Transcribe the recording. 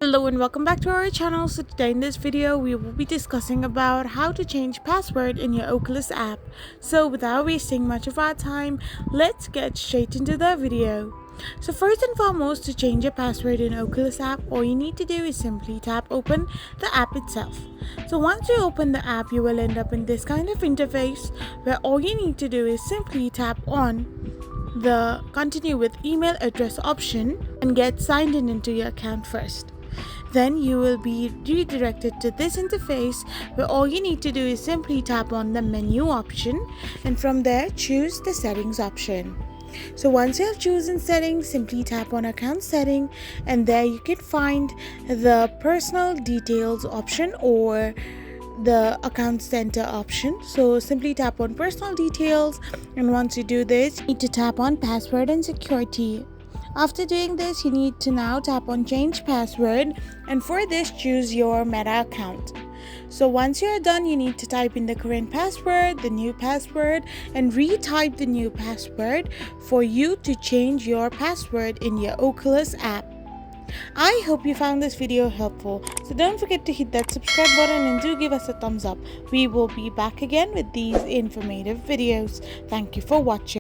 Hello and welcome back to our channel. So today in this video we will be discussing about how to change password in your Oculus app. So without wasting much of our time, let's get straight into the video. So first and foremost, to change your password in Oculus app, all you need to do is simply tap open the app itself. So once you open the app, you will end up in this kind of interface where all you need to do is simply tap on the continue with email address option and get signed in into your account first. Then you will be redirected to this interface where all you need to do is simply tap on the menu option and from there choose the settings option. So once you have chosen settings, simply tap on account setting and there you can find the personal details option or the account center option. So simply tap on personal details, and once you do this, you need to tap on password and security. After doing this, you need to now tap on change password, and for this choose your Meta account. So once you're done, you need to type in the current password, the new password, and retype the new password for you to change your password in your Oculus app. I hope you found this video helpful, so don't forget to hit that subscribe button and do give us a thumbs up. We will be back again with these informative videos. Thank you for watching.